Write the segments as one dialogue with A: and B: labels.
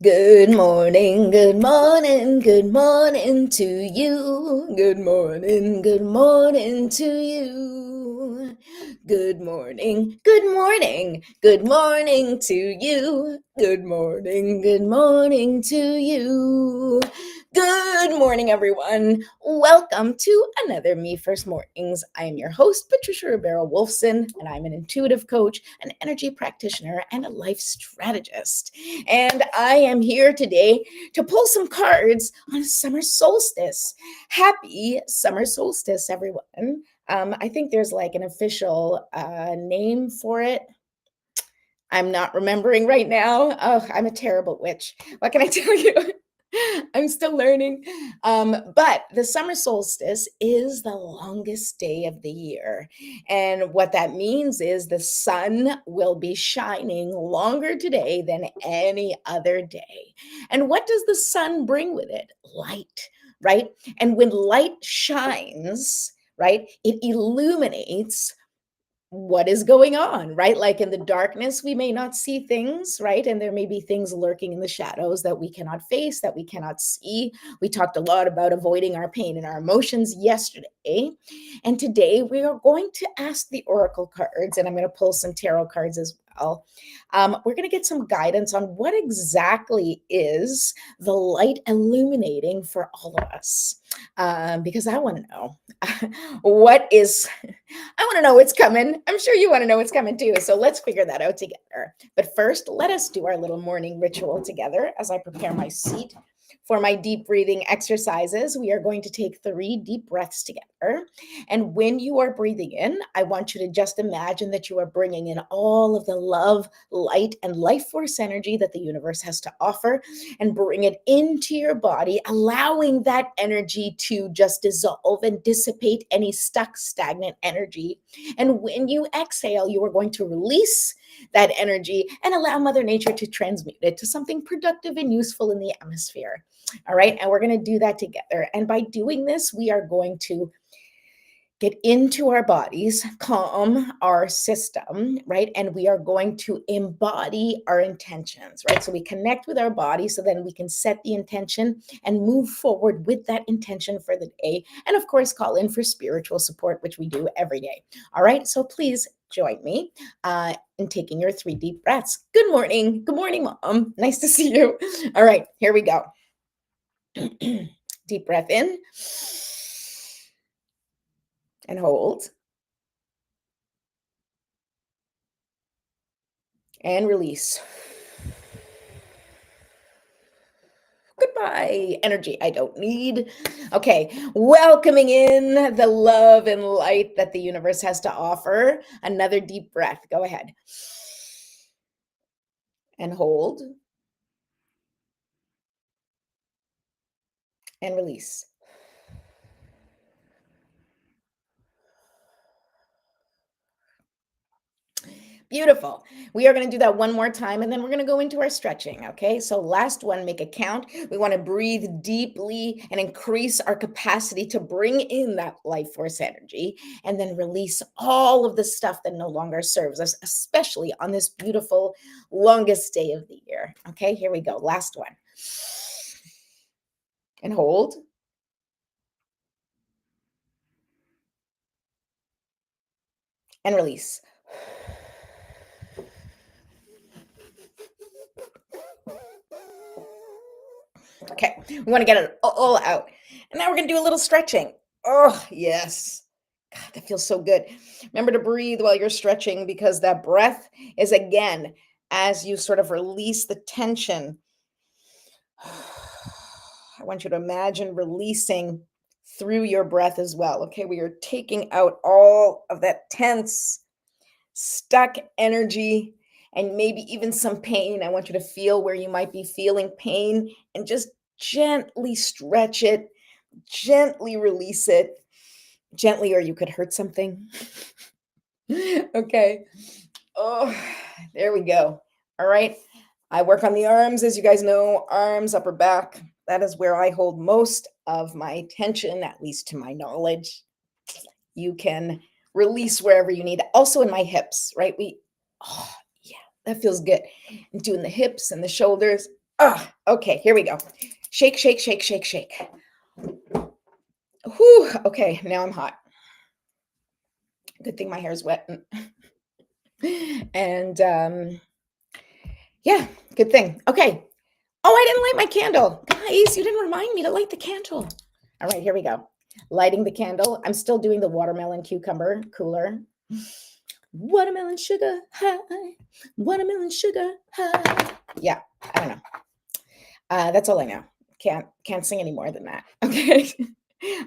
A: Good morning, good morning, good morning to you. Good morning to you. Good morning, good morning to you. Good morning to you. Good morning, everyone. Welcome to another Me First Mornings. I am your host, Patricia Ribeiro Wolfson, and I'm an intuitive coach, an energy practitioner, and a life strategist. And I am here today to pull some cards on summer solstice. Happy summer solstice, everyone. I think there's like an official name for it. I'm not remembering right now. Oh, I'm a terrible witch. What can I tell you? I'm still learning. But the summer solstice is the longest day of the year. And what that means is the sun will be shining longer today than any other day. And what does the sun bring with it? Light, right? And when light shines, right, it illuminates what is going on, right? Like in the darkness, we may not see things, right? And there may be things lurking in the shadows that we cannot face, that we cannot see. We talked a lot about avoiding our pain and our emotions yesterday. And today we are going to ask the oracle cards, and I'm going to pull some tarot cards as well. We're going to get some guidance on what exactly is the light illuminating for all of us. Because I want to know what is I want to know what's coming. I'm sure you want to know what's coming too. So let's figure that out together. But first, let us do our little morning ritual together as I prepare my seat for my deep breathing exercises. We are going to take 3 deep breaths together. And when you are breathing in, I want you to just imagine that you are bringing in all of the love, light, and life force energy that the universe has to offer and bring it into your body, allowing that energy to just dissolve and dissipate any stuck, stagnant energy. And when you exhale, you are going to release that energy and allow Mother Nature to transmute it to something productive and useful in the atmosphere. All right. And we're going to do that together. And by doing this, we are going to get into our bodies, calm our system, right? And we are going to embody our intentions, right? So we connect with our body so then we can set the intention and move forward with that intention for the day. And of course, call in for spiritual support, which we do every day. All right. So please join me in taking your 3 deep breaths. Good morning. Good morning, Mom. Nice to see you. All right. Here we go. Deep breath in and hold. And release. Goodbye, energy I don't need. Okay, welcoming in the love and light that the universe has to offer. Another deep breath. Go ahead. And hold. And release. Beautiful. We are going to do that one more time and then we're going to go into our stretching. Okay. So, last one, make it count. We want to breathe deeply and increase our capacity to bring in that life force energy and then release all of the stuff that no longer serves us, especially on this beautiful, longest day of the year. Okay. Here we go. Last one. And hold. And release. Okay, we want to get it all out. And now we're going to do a little stretching. Oh, yes. God, that feels so good. Remember to breathe while you're stretching because that breath is again as you sort of release the tension. I want you to imagine releasing through your breath as well. Okay, we are taking out all of that tense, stuck energy and maybe even some pain. I want you to feel where you might be feeling pain and just gently stretch it, gently release it, gently, or you could hurt something. Okay. Oh, there we go. All right. I work on the arms, as you guys know, arms, upper back. That is where I hold most of my tension, at least to my knowledge. You can release wherever you need. Also in my hips, right? Oh, yeah, that feels good. And doing the hips and the shoulders. Ah, okay, here we go. Shake, shake, shake, shake, shake. Whew, okay, now I'm hot. Good thing my hair is wet. And yeah, good thing. Okay. Oh, I didn't light my candle. Guys, you didn't remind me to light the candle. All right, here we go. Lighting the candle. I'm still doing the watermelon cucumber cooler. Watermelon sugar high. Watermelon sugar high. Yeah, I don't know. That's all I know. Can't sing any more than that. Okay.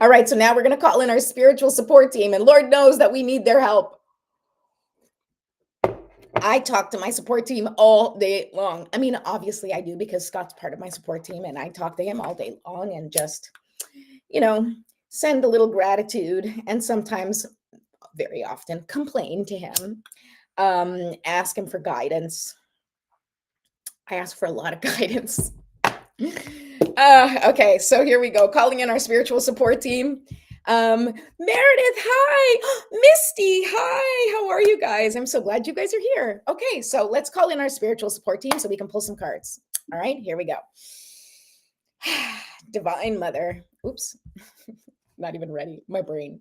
A: All right, so now we're going to call in our spiritual support team, and Lord knows that we need their help. I talk to my support team all day long. I mean, obviously I do because Scott's part of my support team, and I talk to him all day long and just, send a little gratitude and sometimes, very often, complain to him, ask him for guidance. I ask for a lot of guidance. Okay, so here we go. Calling in our spiritual support team. Meredith, hi. Misty, hi. How are you guys? I'm so glad you guys are here. Okay, so let's call in our spiritual support team so we can pull some cards. All right, here we go. Divine Mother. Oops. Not even ready. My brain.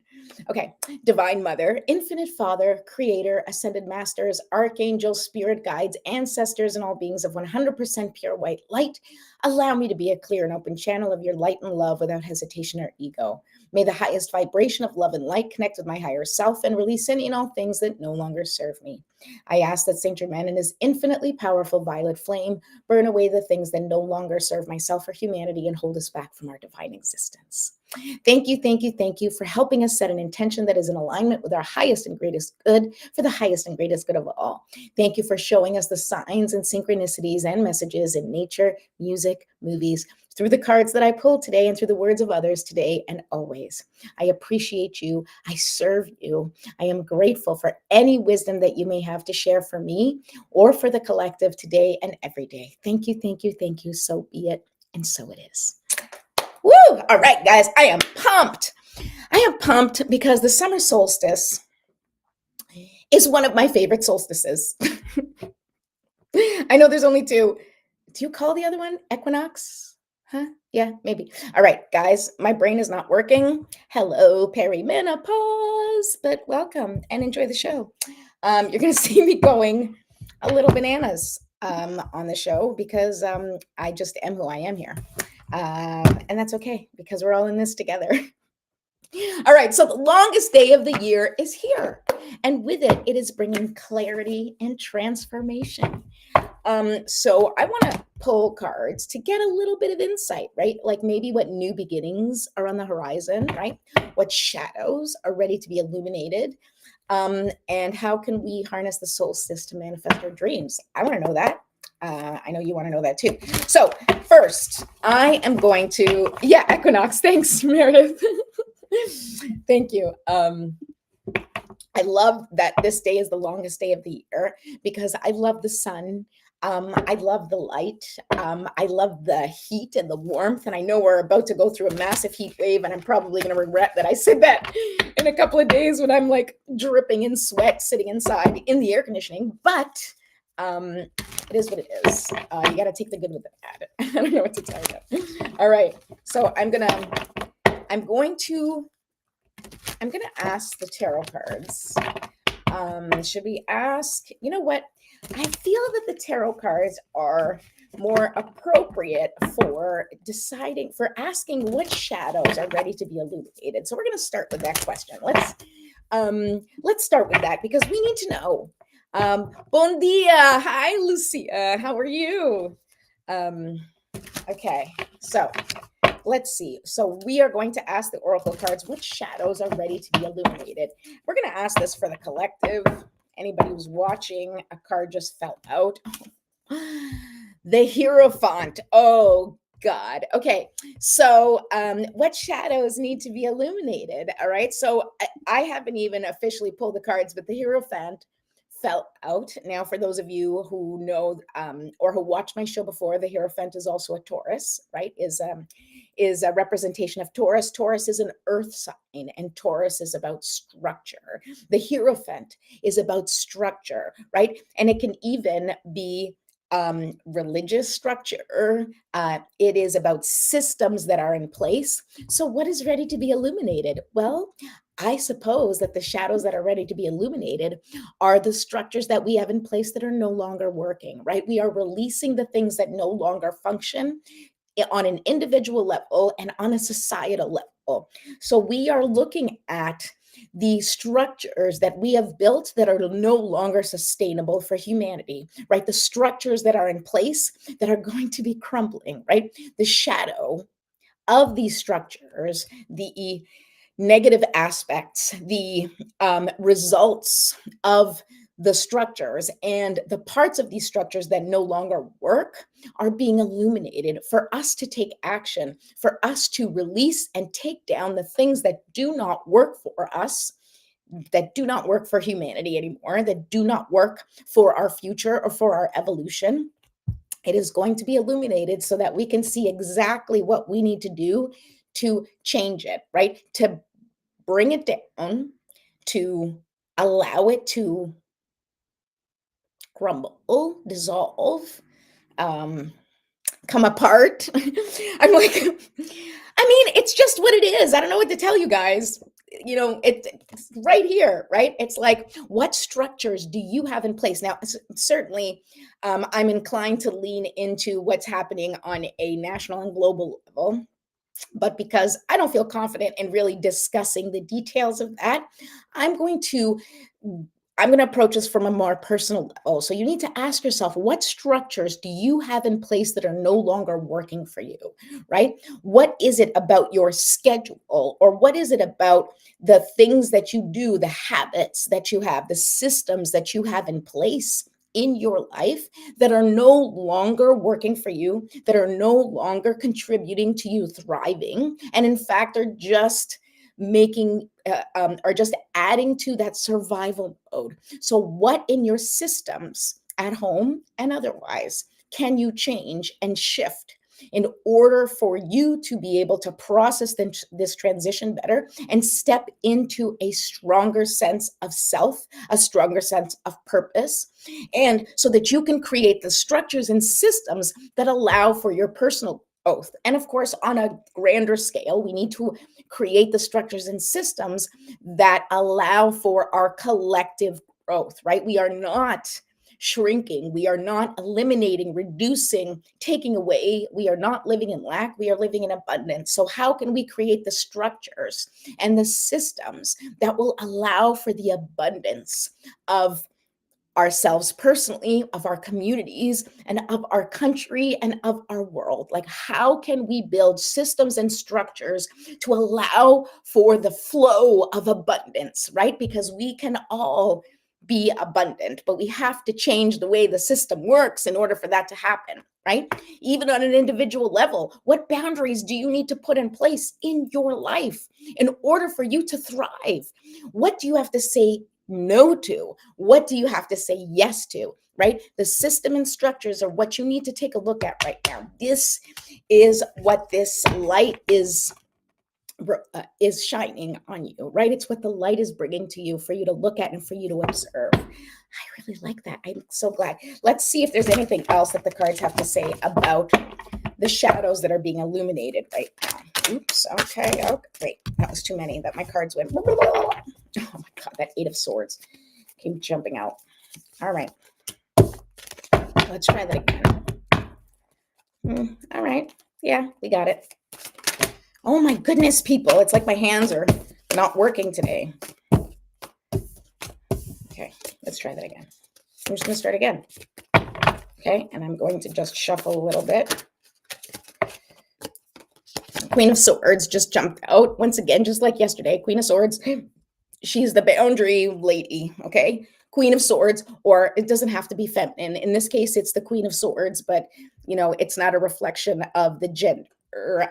A: Okay. Divine Mother, Infinite Father, Creator, Ascended Masters, Archangels, Spirit Guides, Ancestors, and all beings of 100% pure white light, allow me to be a clear and open channel of your light and love without hesitation or ego. May the highest vibration of love and light connect with my higher self and release any and all things that no longer serve me. I ask that Saint Germain and his infinitely powerful violet flame burn away the things that no longer serve myself or humanity and hold us back from our divine existence. Thank you, thank you, thank you for helping us set an intention that is in alignment with our highest and greatest good for the highest and greatest good of all. Thank you for showing us the signs and synchronicities and messages in nature, music, movies, through the cards that I pulled today and through the words of others today and always. I appreciate you. I serve you. I am grateful for any wisdom that you may have to share for me or for the collective today and every day. Thank you, thank you, thank you. So be it, and so it is. Woo! All right, guys, I am pumped. I am pumped because the summer solstice is one of my favorite solstices. I know there's only two. Do you call the other one equinox? Huh? Yeah, maybe. All right, guys, my brain is not working. Hello, perimenopause, but welcome and enjoy the show. You're going to see me going a little bananas on the show because I just am who I am here. And that's okay because we're all in this together. All right, so the longest day of the year is here. And with it, it is bringing clarity and transformation. So I want to pull cards to get a little bit of insight, right? Like maybe what new beginnings are on the horizon, right? What shadows are ready to be illuminated. And how can we harness the solstice to manifest our dreams? I want to know that. I know you want to know that too. So first, I am going to, equinox. Thanks, Meredith. Thank you. I love that this day is the longest day of the year because I love the sun. I love the light. I love the heat and the warmth. And I know we're about to go through a massive heat wave, and I'm probably going to regret that I said that in a couple of days when I'm like dripping in sweat sitting inside in the air conditioning. But it is what it is. You got to take the good with the bad. I don't know what to tell you. All right. So I'm going to ask the tarot cards. Should we ask, you know what? I feel that the tarot cards are more appropriate for asking what shadows are ready to be illuminated. So we're going to start with that question. Let's start with that because we need to know. Bon dia. Hi, Lucia. How are you? Okay. So let's see. So we are going to ask the oracle cards, what shadows are ready to be illuminated? We're going to ask this for the collective. Anybody who's watching, a card just fell out. The Hierophant. Oh, God. Okay. So what shadows need to be illuminated? All right. So I haven't even officially pulled the cards, but the Hierophant fell out. Now, for those of you who know or who watched my show before, the Hierophant is also a Taurus, right? Is a representation of Taurus. Taurus is an earth sign, and Taurus is about structure. The Hierophant is about structure, right? And it can even be religious structure. It is about systems that are in place. So, what is ready to be illuminated? Well, I suppose that the shadows that are ready to be illuminated are the structures that we have in place that are no longer working, right? We are releasing the things that no longer function on an individual level and on a societal level. So we are looking at the structures that we have built that are no longer sustainable for humanity, right? The structures that are in place that are going to be crumbling, right? The shadow of these structures, the negative aspects, the results of the structures and the parts of these structures that no longer work are being illuminated for us to take action, for us to release and take down the things that do not work for us, that do not work for humanity anymore, that do not work for our future or for our evolution. It is going to be illuminated so that we can see exactly what we need to do to change it, right? To bring it down, to allow it to crumble, dissolve, um, come apart. I'm like, I mean, it's just what it is. I don't know what to tell you guys. It's right here, right? It's like, what structures do you have in place? Now, certainly, I'm inclined to lean into what's happening on a national and global level. But because I don't feel confident in really discussing the details of that, I'm going to I'm going to approach this from a more personal level. So you need to ask yourself, what structures do you have in place that are no longer working for you, right? What is it about your schedule, or what is it about the things that you do, the habits that you have, the systems that you have in place in your life that are no longer working for you, that are no longer contributing to you thriving, and in fact are just are just adding to that survival mode. So, what in your systems at home and otherwise can you change and shift in order for you to be able to process this transition better and step into a stronger sense of self, a stronger sense of purpose, and so that you can create the structures and systems that allow for your personal growth? And of course, on a grander scale, we need to create the structures and systems that allow for our collective growth, right? We are not shrinking. We are not eliminating, reducing, taking away. We are not living in lack. We are living in abundance. So, how can we create the structures and the systems that will allow for the abundance of ourselves personally, of our communities, and of our country and of our world? Like, how can we build systems and structures to allow for the flow of abundance, right? Because we can all be abundant, but we have to change the way the system works in order for that to happen, right? Even on an individual level, what boundaries do you need to put in place in your life in order for you to thrive? What do you have to say no to? What do you have to say yes to, right? The system and structures are what you need to take a look at right now. This is what this light is shining on you, right? It's what the light is bringing to you for you to look at and for you to observe. I really like that. I'm so glad. Let's see if there's anything else that the cards have to say about the shadows that are being illuminated right now. Oops. Okay. Oh, wait. That was too many. That my cards went. Oh my God. That Eight of Swords came jumping out. All right. Let's try that again. All right. Yeah, we got it. Oh my goodness, people. It's like my hands are not working today. Okay, let's try that again. I'm just going to start again. Okay, and I'm going to just shuffle a little bit. Queen of Swords just jumped out once again, just like yesterday. Queen of Swords, she's the boundary lady, okay? Queen of Swords, or it doesn't have to be feminine. In this case, it's the Queen of Swords, but it's not a reflection of the gender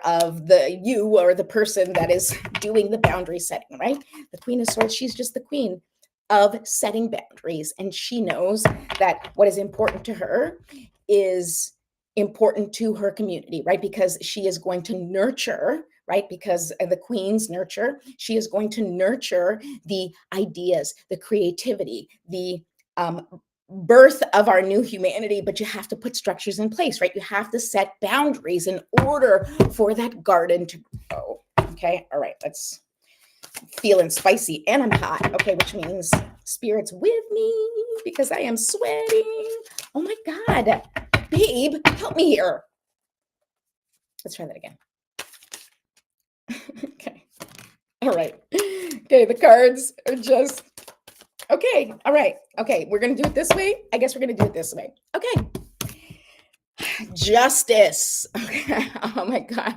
A: of the you or the person that is doing the boundary setting, right? The Queen of Swords, she's just the queen of setting boundaries, and she knows that what is important to her is important to her community, right? Because she is going to nurture, right? Because the queens nurture, she is going to nurture the ideas, the creativity, the birth of our new humanity, but you have to put structures in place, right? You have to set boundaries in order for that garden to grow. Okay, all right, let's feeling spicy and I'm hot. Okay, which means spirit's with me because I am sweating. Oh my God, babe, help me here. Let's try that again. Okay, all right. Okay, the cards are just, okay, all right. Okay, we're gonna do it this way. I guess we're gonna do it this way. Okay. Justice. Okay. Oh my God.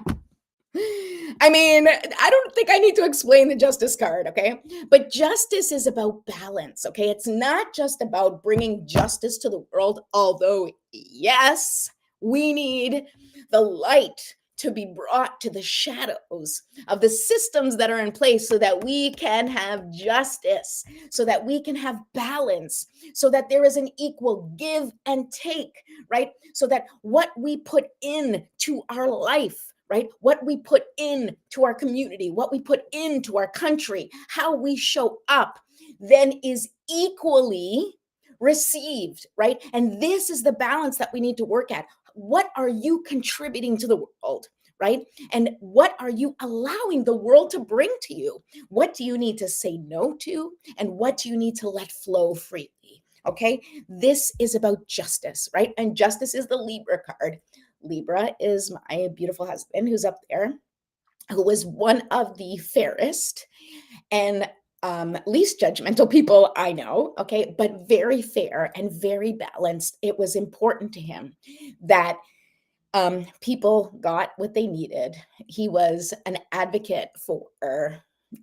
A: I mean, I don't think I need to explain the justice card, okay? But justice is about balance, okay? It's not just about bringing justice to the world, although, yes, we need the light to be brought to the shadows of the systems that are in place so that we can have justice, so that we can have balance, so that there is an equal give and take, right? So that what we put into our life, right? What we put into our community, what we put into our country, how we show up, then is equally received, right? And this is the balance that we need to work at. What are you contributing to the world, right? And what are you allowing the world to bring to you? What do you need to say no to? And what do you need to let flow freely? Okay, this is about justice, right? And justice is the Libra card. Libra is my beautiful husband who's up there, who was one of the fairest and least judgmental people I know, okay, but very fair and very balanced. It was important to him that people got what they needed. He was an advocate for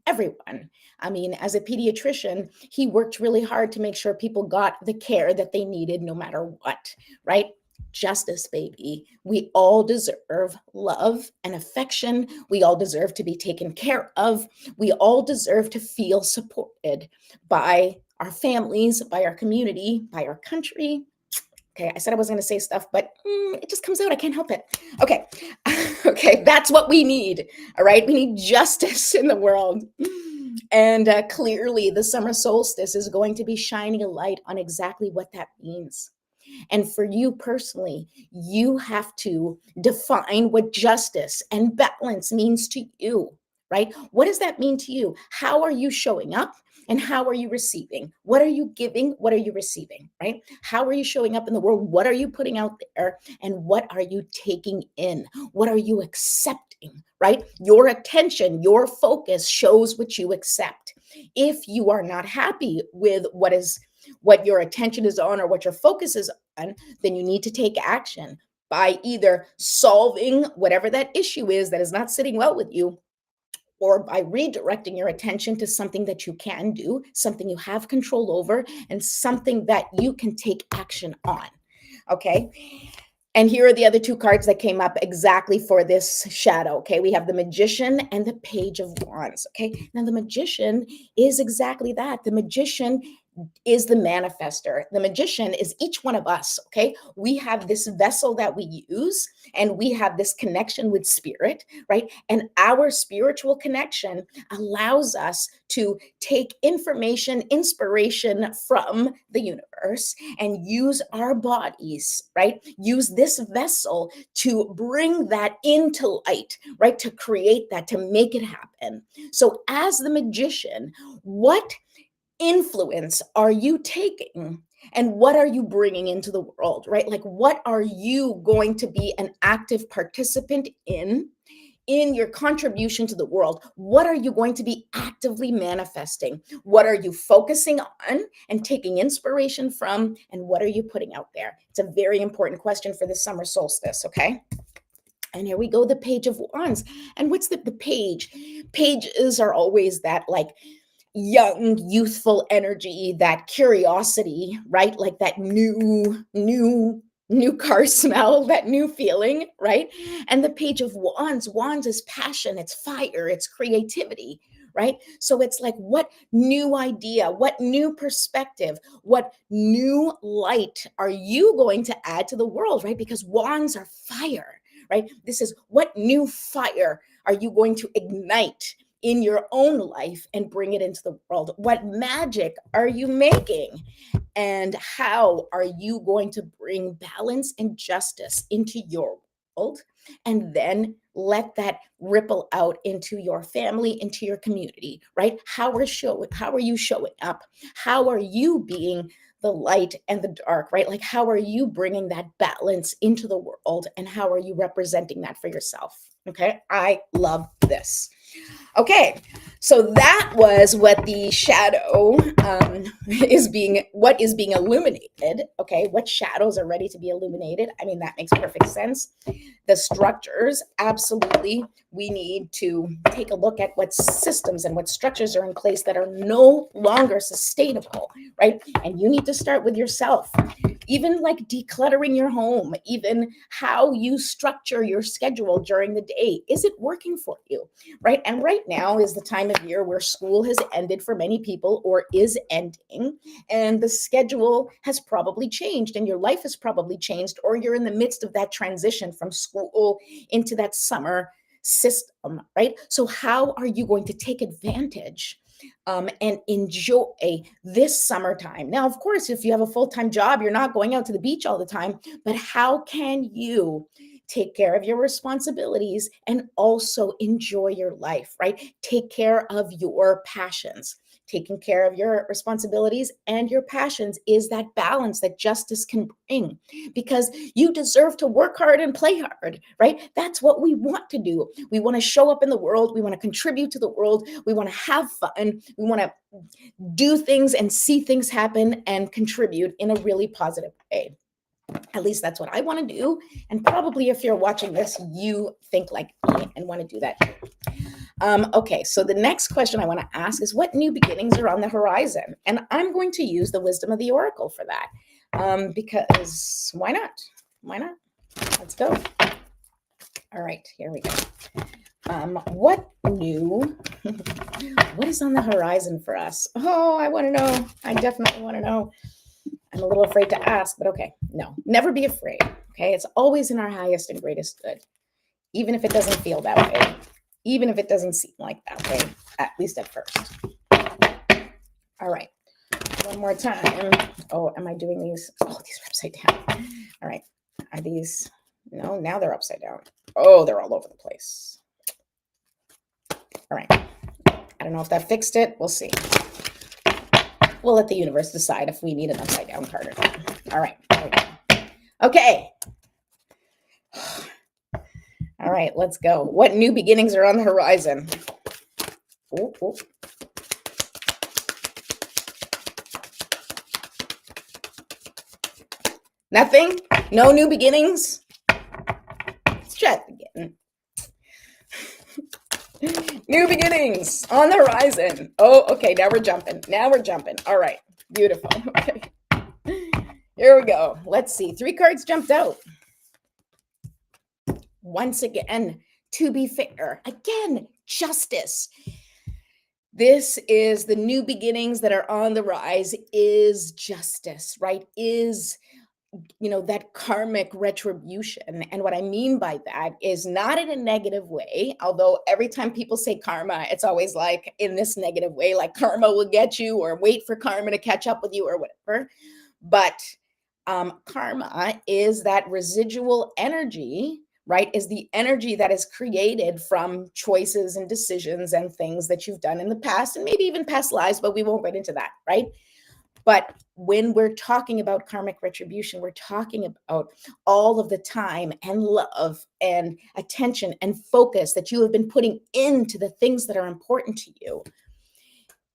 A: everyone. I mean, as a pediatrician, he worked really hard to make sure people got the care that they needed no matter what, right? Justice, baby. We all deserve love and affection. We all deserve to be taken care of. We all deserve to feel supported by our families, by our community, by our country. Okay, I said I wasn't going to say stuff, but it just comes out. I can't help it. Okay. Okay, that's what we need. All right, we need justice in the world. And clearly, the summer solstice is going to be shining a light on exactly what that means. And for you personally, you have to define what justice and balance means to you, right? What does that mean to you? How are you showing up? And how are you receiving? What are you giving? What are you receiving, right? How are you showing up in the world? What are you putting out there? And what are you taking in? What are you accepting, right? Your attention, your focus shows what you accept. If you are not happy with what your attention is on or what your focus is on, then you need to take action by either solving whatever that issue is that is not sitting well with you, or by redirecting your attention to something that you can do, something you have control over, and something that you can take action on. Okay. And here are the other two cards that came up exactly for this shadow. Okay. We have the Magician and the Page of Wands. Okay. Now, the Magician is exactly that. The Magician is the manifester. The magician is each one of us, okay? We have this vessel that we use and we have this connection with spirit, right? And our spiritual connection allows us to take information, inspiration from the universe and use our bodies, right? Use this vessel to bring that into light, right? To create that, to make it happen. So as the magician, what influence are you taking and what are you bringing into the world, right? Like, what are you going to be an active participant in your contribution to the world? What are you going to be actively manifesting? What are you focusing on and taking inspiration from? And what are you putting out there? It's a very important question for the summer solstice, okay? And here we go, the Page of Wands. And what's the page? Pages are always that, like, young, youthful energy, that curiosity, right? Like that new car smell, that new feeling, right? And the Page of Wands is passion, it's fire, it's creativity, right? So it's like, what new idea, what new perspective, what new light are you going to add to the world, right? Because wands are fire, right? This is, what new fire are you going to ignite in your own life and bring it into the world? What magic are you making? And how are you going to bring balance and justice into your world? And then let that ripple out into your family, into your community, right? How are you showing up? How are you being the light and the dark, right? Like, how are you bringing that balance into the world, and how are you representing that for yourself? Okay, I love this. Okay, so that was what the shadow what is being illuminated. Okay, what shadows are ready to be illuminated? I mean, that makes perfect sense. The structures, absolutely. We need to take a look at what systems and what structures are in place that are no longer sustainable, right? And you need to start with yourself. Even like decluttering your home, even how you structure your schedule during the day. Is it working for you, right? And right now is the time of year where school has ended for many people or is ending, and the schedule has probably changed, and your life has probably changed, or you're in the midst of that transition from school into that summer system, right? So how are you going to take advantage and enjoy this summertime? Now, of course, if you have a full-time job, you're not going out to the beach all the time, but how can you take care of your responsibilities and also enjoy your life, right? Take care of your passions. Taking care of your responsibilities and your passions is that balance that justice can bring, because you deserve to work hard and play hard, right? That's what we want to do. We want to show up in the world. We want to contribute to the world. We want to have fun. We want to do things and see things happen and contribute in a really positive way. At least that's what I want to do. And probably if you're watching this, you think like me and want to do that too. Okay, so the next question I want to ask is, what new beginnings are on the horizon? And I'm going to use the wisdom of the oracle for that, because why not? Why not? Let's go. All right, here we go. What is on the horizon for us? Oh, I want to know. I definitely want to know. I'm a little afraid to ask, but okay. No, never be afraid. Okay, it's always in our highest and greatest good, even if it doesn't feel that way, even if it doesn't seem like that way, at least at first. All right, one more time. Oh, am I doing these? Oh, these are upside down. All right, are these? No, now they're upside down. Oh, they're all over the place. All right, I don't know if that fixed it. We'll see. We'll let the universe decide if we need an upside down card or not. All right, there we go. Okay. All right, let's go. What new beginnings are on the horizon? Ooh, ooh. Nothing? No new beginnings? Let's try it again. New beginnings on the horizon. Oh, okay, now we're jumping. Now we're jumping. All right, beautiful. Okay, here we go. Let's see. 3 cards jumped out. Once again, to be fair, again, justice. This is the new beginnings that are on the rise, is justice, right? Is, that karmic retribution. And what I mean by that is not in a negative way, although every time people say karma, it's always like in this negative way, like karma will get you, or wait for karma to catch up with you, or whatever. But karma is that residual energy, right? Is the energy that is created from choices and decisions and things that you've done in the past, and maybe even past lives, but we won't get into that, right? But when we're talking about karmic retribution, we're talking about all of the time and love and attention and focus that you have been putting into the things that are important to you.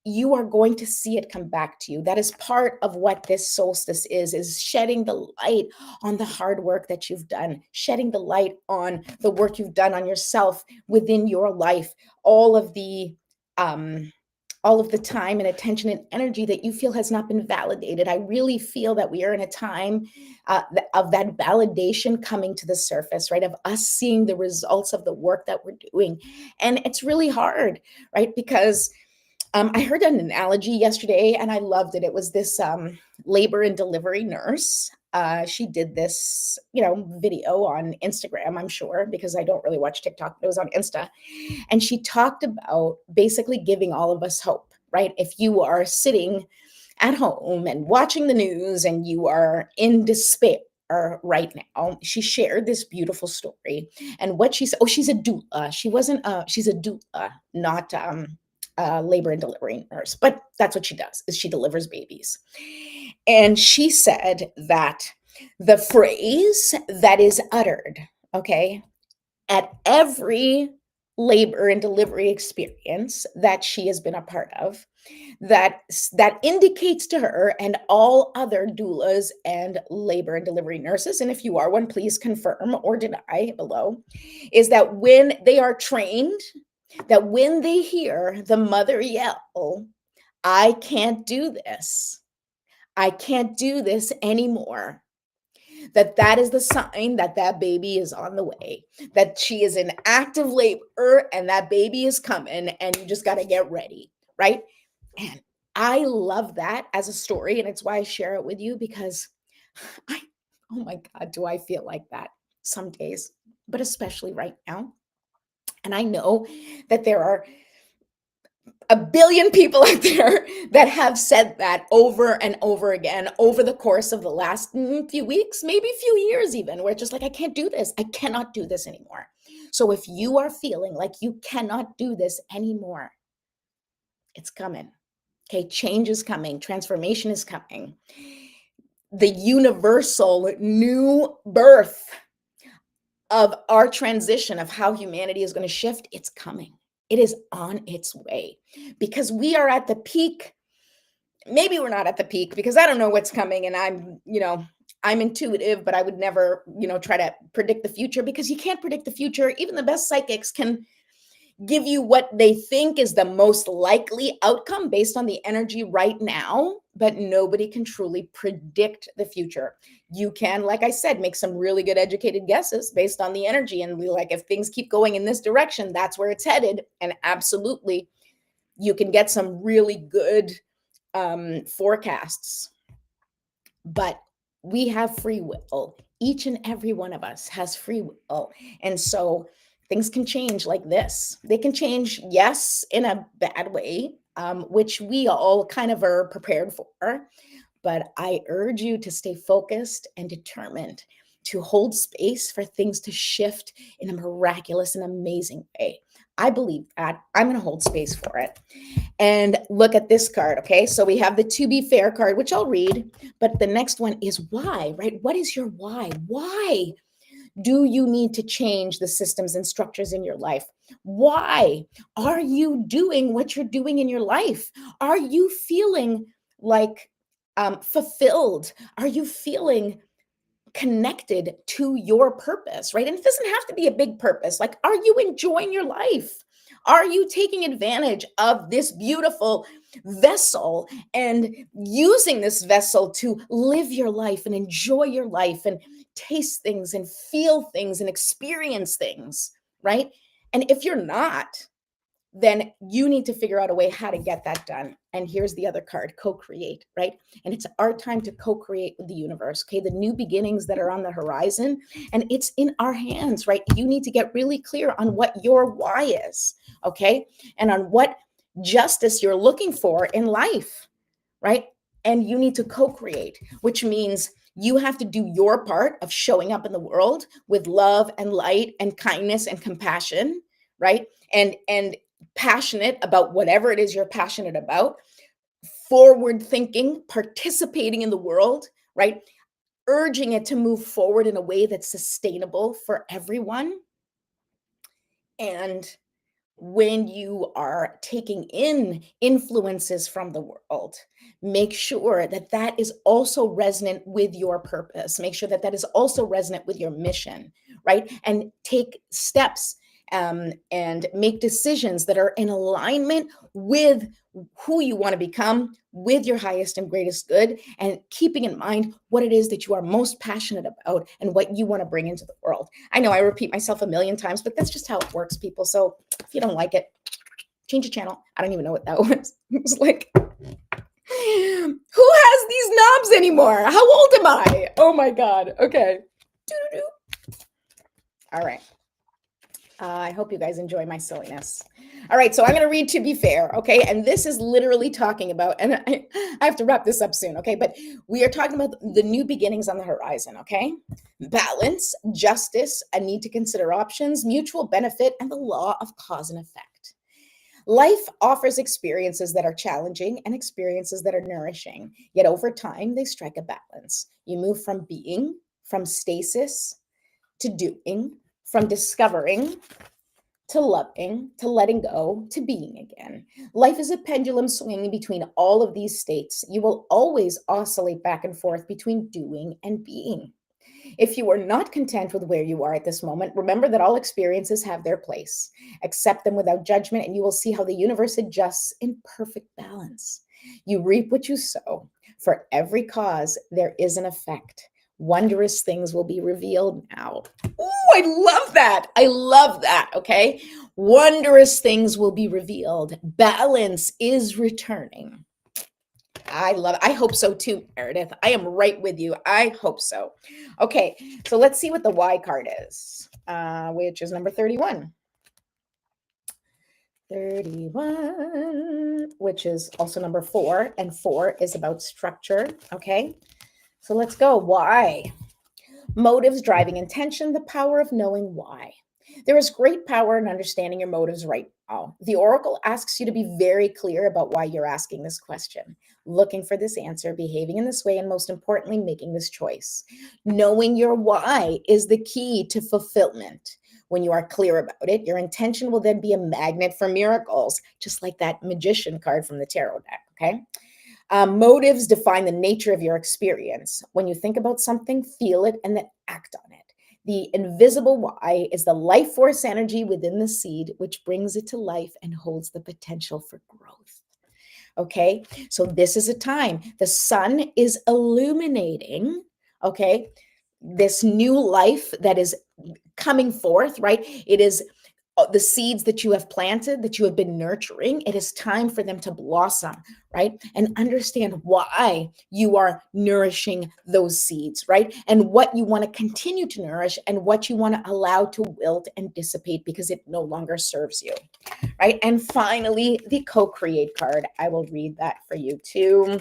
A: You are going to see it come back to you. That is part of what this solstice is shedding the light on the hard work that you've done, shedding the light on the work you've done on yourself within your life, all of the time and attention and energy that you feel has not been validated. I really feel that we are in a time of that validation coming to the surface, right? Of us seeing the results of the work that we're doing. And it's really hard, right? Because I heard an analogy yesterday and I loved it. It was this labor and delivery nurse. She did this, video on Instagram, I'm sure, because I don't really watch TikTok, but it was on Insta. And she talked about basically giving all of us hope, right? If you are sitting at home and watching the news and you are in despair right now, she shared this beautiful story. And what she said, oh, she's a doula. She wasn't, she's a doula, not labor and delivery nurse, but that's what she does, is she delivers babies. And she said that the phrase that is uttered, okay, at every labor and delivery experience that she has been a part of, that indicates to her and all other doulas and labor and delivery nurses, and if you are one, please confirm or deny below, is that when they are trained, that when they hear the mother yell, "I can't do this. I can't do this anymore," that is the sign that that baby is on the way, that she is in active labor and that baby is coming, and you just got to get ready, right? And I love that as a story, and it's why I share it with you, because I oh my god, do I feel like that some days, but especially right now. And I know that there are a billion people out there that have said that over and over again over the course of the last few weeks, maybe few years even, where it's just like, I can't do this. I cannot do this anymore. So if you are feeling like you cannot do this anymore, it's coming. Okay, change is coming, transformation is coming. The universal new birth of our transition of how humanity is going to shift, it's coming. It is on its way, because we are at the peak. Maybe we're not at the peak, because I don't know what's coming, and I'm intuitive, but I would never, try to predict the future, because you can't predict the future. Even the best psychics can give you what they think is the most likely outcome based on the energy right now, but nobody can truly predict the future. You can, like I said, make some really good educated guesses based on the energy and be like, if things keep going in this direction, that's where it's headed. And absolutely, you can get some really good forecasts. But we have free will. Each and every one of us has free will. And so things can change like this. They can change, yes, in a bad way, which we all kind of are prepared for. But I urge you to stay focused and determined to hold space for things to shift in a miraculous and amazing way. I believe that. I'm going to hold space for it. And look at this card, okay? So we have the to be fair card, which I'll read, but the next one is why, right? What is your why? Why do you need to change the systems and structures in your life? Why are you doing what you're doing in your life? Are you feeling like fulfilled? Are you feeling connected to your purpose, right? And it doesn't have to be a big purpose. Like, are you enjoying your life? Are you taking advantage of this beautiful vessel and using this vessel to live your life and enjoy your life and taste things and feel things and experience things, right? And if you're not, then you need to figure out a way how to get that done. And here's the other card, co-create, right? And it's our time to co-create with the universe, okay? The new beginnings that are on the horizon, and it's in our hands, right? You need to get really clear on what your why is, okay? And on what justice you're looking for in life, right? And you need to co-create, which means you have to do your part of showing up in the world with love and light and kindness and compassion, right? And passionate about whatever it is you're passionate about, forward thinking, participating in the world, right? Urging it to move forward in a way that's sustainable for everyone. And when you are taking in influences from the world, make sure that that is also resonant with your purpose. Make sure that that is also resonant with your mission, right? And take steps and make decisions that are in alignment with who you want to become, with your highest and greatest good, and keeping in mind what it is that you are most passionate about and what you want to bring into the world. I know I repeat myself a million times, but that's just how it works, people. So if you don't like it, change the channel. I don't even know what that was. It was like, Who has these knobs anymore? How old am I? Oh my God. Okay. All right. I hope you guys enjoy my silliness. All right, so I'm going to read To Be Fair, okay? And this is literally talking about, and I have to wrap this up soon, okay? But we are talking about the new beginnings on the horizon, okay? Balance, justice, a need to consider options, mutual benefit, and the law of cause and effect. Life offers experiences that are challenging and experiences that are nourishing, yet over time, they strike a balance. You move from being, from stasis, to doing, from discovering, to loving, to letting go, to being again. Life is a pendulum swinging between all of these states. You will always oscillate back and forth between doing and being. If you are not content with where you are at this moment, remember that all experiences have their place. Accept them without judgment, and you will see how the universe adjusts in perfect balance. You reap what you sow. For every cause, there is an effect. Wondrous things will be revealed now. Oh, I love that. I love that. Okay. Wondrous things will be revealed. Balance is returning. I hope so too, Meredith. I am right with you. I hope so. Okay. So let's see what the Y card is, which is number 31. 31, which is also number 4, and 4 is about structure. Okay. So let's go. Why? Motives driving intention, the power of knowing why. There is great power in understanding your motives right now. The oracle asks you to be very clear about why you're asking this question, looking for this answer, behaving in this way, and most importantly, making this choice. Knowing your why is the key to fulfillment. When you are clear about it, your intention will then be a magnet for miracles, just like that magician card from the tarot deck, okay? Motives define the nature of your experience. When you think about something, feel it, and then act on it. The invisible why is the life force energy within the seed, which brings it to life and holds the potential for growth. Okay, so this is a time. The sun is illuminating, okay, this new life that is coming forth, right? It is the seeds that you have planted, that you have been nurturing. It is time for them to blossom, right? And understand why you are nourishing those seeds, right? And what you want to continue to nourish and what you want to allow to wilt and dissipate because it no longer serves you, right? And finally, the co-create card. I will read that for you too.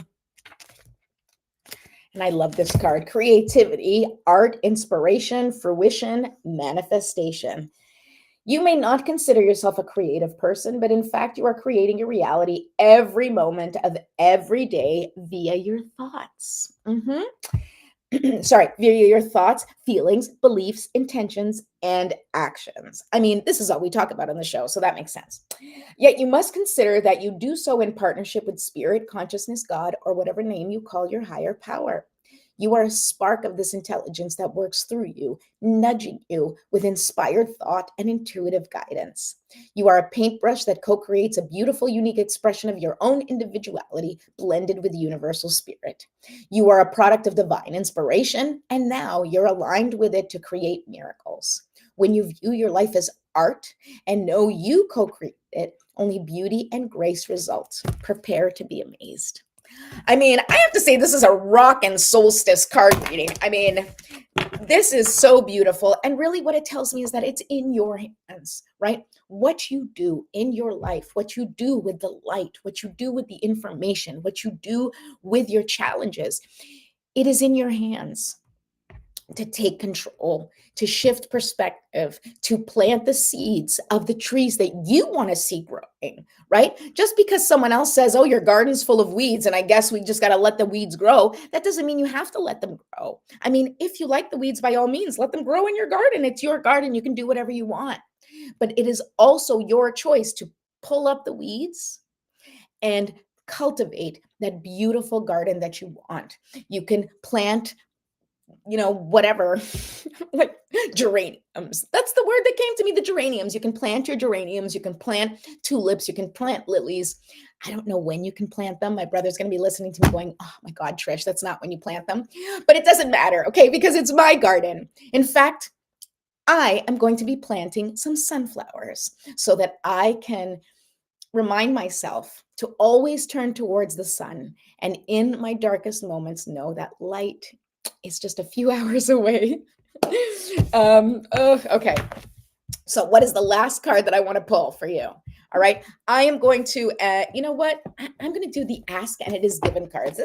A: And I love this card. Creativity, art, inspiration, fruition, manifestation. You may not consider yourself a creative person, but in fact, you are creating your reality every moment of every day via your thoughts. Sorry, via your thoughts, feelings, beliefs, intentions, and actions. I mean, this is all we talk about on the show, so that makes sense. Yet you must consider that you do so in partnership with spirit, consciousness, God, or whatever name you call your higher power. You are a spark of this intelligence that works through you, nudging you with inspired thought and intuitive guidance. You are a paintbrush that co-creates a beautiful, unique expression of your own individuality blended with universal spirit. You are a product of divine inspiration, and now you're aligned with it to create miracles. When you view your life as art and know you co-create it, only beauty and grace result. Prepare to be amazed. I mean, I have to say this is a rock and solstice card reading. I mean, this is so beautiful. And really what it tells me is that it's in your hands, right? What you do in your life, what you do with the light, what you do with the information, what you do with your challenges, it is in your hands to take control, to shift perspective, to plant the seeds of the trees that you want to see growing, right? Just because someone else says, oh, your garden's full of weeds, and I guess we just got to let the weeds grow, that doesn't mean you have to let them grow. I mean, if you like the weeds, by all means, let them grow in your garden. It's your garden. You can do whatever you want. But it is also your choice to pull up the weeds and cultivate that beautiful garden that you want. You can plant whatever, like geraniums. That's the word that came to me, the geraniums. You can plant your geraniums, you can plant tulips, you can plant lilies. I don't know when you can plant them. My brother's going to be listening to me going, oh my God, Trish, that's not when you plant them. But it doesn't matter, okay, because it's my garden. In fact, I am going to be planting some sunflowers so that I can remind myself to always turn towards the sun. And in my darkest moments, know that light is just a few hours away. Okay. So, what is the last card that I want to pull for you? All right. I am going to, you know what? I'm going to do the Ask and It Is Given cards.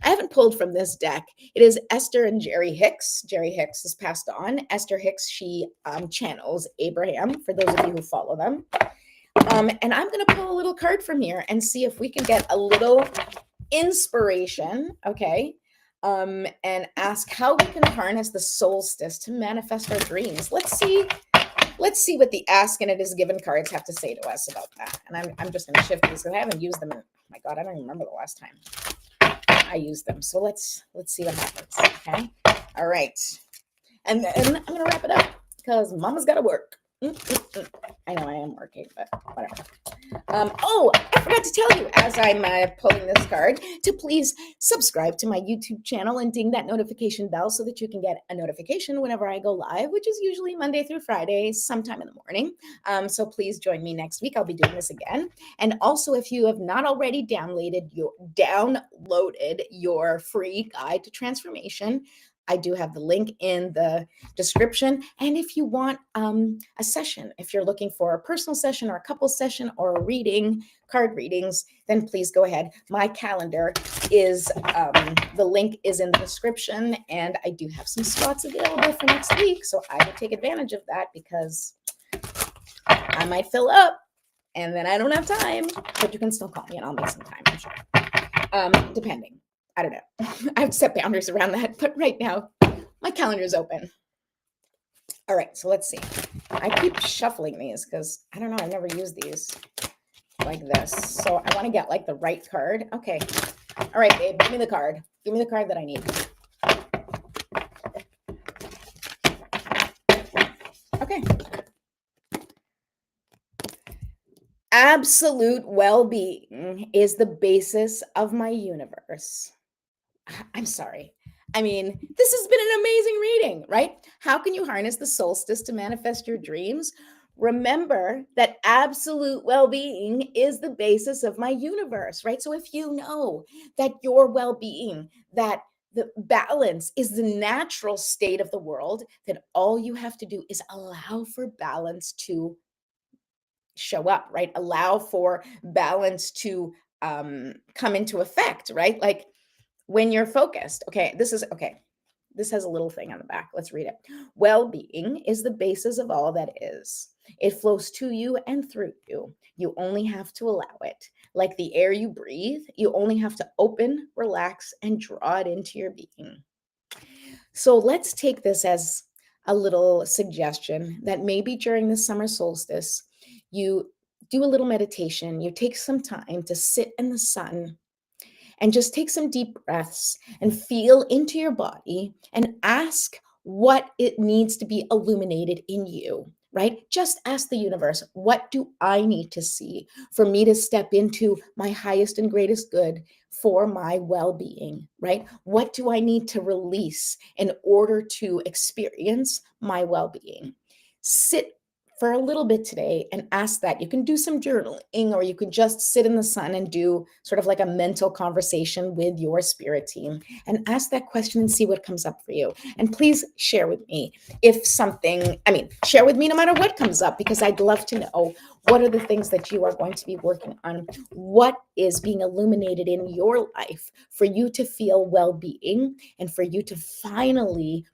A: I haven't pulled from this deck. It is Esther and Jerry Hicks. Jerry Hicks has passed on. Esther Hicks, she channels Abraham, for those of you who follow them. And I'm going to pull a little card from here and see if we can get a little inspiration, okay? And ask how we can harness the solstice to manifest our dreams. Let's see what the Ask and It Is Given cards have to say to us about that. And I'm just going to shift these because I haven't used them. Oh my God, I don't even remember the last time I used them. So let's see what happens. Okay. All right. And then I'm going to wrap it up because Mama's got to work. I know I am working, but whatever. Oh, I forgot to tell you as I'm pulling this card to please subscribe to my YouTube channel and ding that notification bell so that you can get a notification whenever I go live, which is usually Monday through Friday, sometime in the morning. So please join me next week. I'll be doing this again. And also, if you have not already downloaded your free guide to transformation, I do have the link in the description. And if you want a session, if you're looking for a personal session or a couple session or a reading, card readings, then please go ahead. My calendar is, the link is in the description, and I do have some spots available for next week. So I will take advantage of that because I might fill up and then I don't have time, but you can still call me and I'll make some time, I'm sure. Depending. I don't know. I have to set boundaries around that, but right now my calendar is open. All right, so let's see. I keep shuffling these because I don't know, I never use these like this. So I want to get like the right card. Okay. All right, babe, give me the card. Give me the card that I need. Okay. Absolute well-being is the basis of my universe. I'm sorry. I mean, this has been an amazing reading, right? How can you harness the solstice to manifest your dreams? Remember that absolute well being is the basis of my universe, right? So if you know that your well being, that the balance is the natural state of the world, then all you have to do is allow for balance to show up, right? Allow for balance to come into effect, right? Like, when you're focused, okay, this has a little thing on the back. Let's read it. Well-being is the basis of all that is. It flows to you and through you. You only have to allow it. Like the air you breathe, you only have to open, relax, and draw it into your being. So let's take this as a little suggestion that maybe during the summer solstice, you do a little meditation. You take some time to sit in the sun and just take some deep breaths and feel into your body and ask what it needs to be illuminated in you, right? Just ask the universe, what do I need to see for me to step into my highest and greatest good for my well-being, right? What do I need to release in order to experience my well-being? Sit for a little bit today and ask that. You can do some journaling, or you can just sit in the sun and do sort of like a mental conversation with your spirit team and ask that question and see what comes up for you. And please share with me share with me no matter what comes up, because I'd love to know what are the things that you are going to be working on. What is being illuminated in your life for you to feel well-being and for you to finally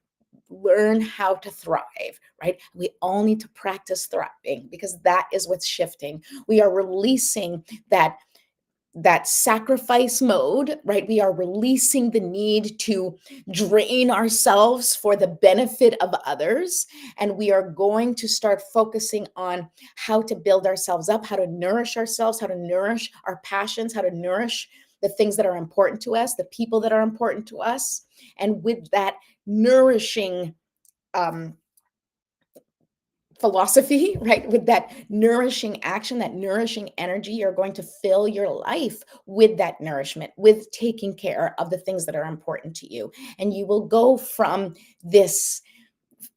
A: learn how to thrive, right? We all need to practice thriving because that is what's shifting. We are releasing that sacrifice mode, right? We are releasing the need to drain ourselves for the benefit of others. And we are going to start focusing on how to build ourselves up, how to nourish ourselves, how to nourish our passions, how to nourish the things that are important to us, the people that are important to us. And with that nourishing philosophy, right? With that nourishing action, that nourishing energy, you're going to fill your life with that nourishment, with taking care of the things that are important to you. And you will go from this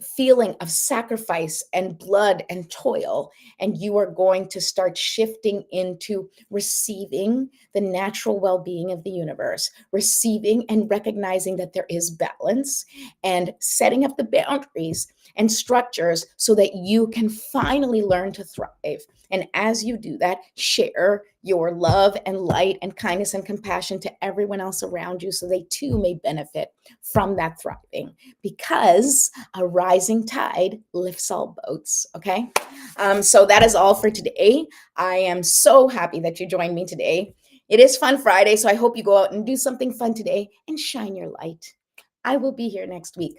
A: feeling of sacrifice and blood and toil, and you are going to start shifting into receiving the natural well-being of the universe, receiving and recognizing that there is balance, and setting up the boundaries and structures so that you can finally learn to thrive. And as you do that, share your love and light and kindness and compassion to everyone else around you so they too may benefit from that thriving, because a rising tide lifts all boats. Okay. So that is all for today. I am so happy that you joined me today. It is Fun Friday, so I hope you go out and do something fun today and shine your light. I will be here next week.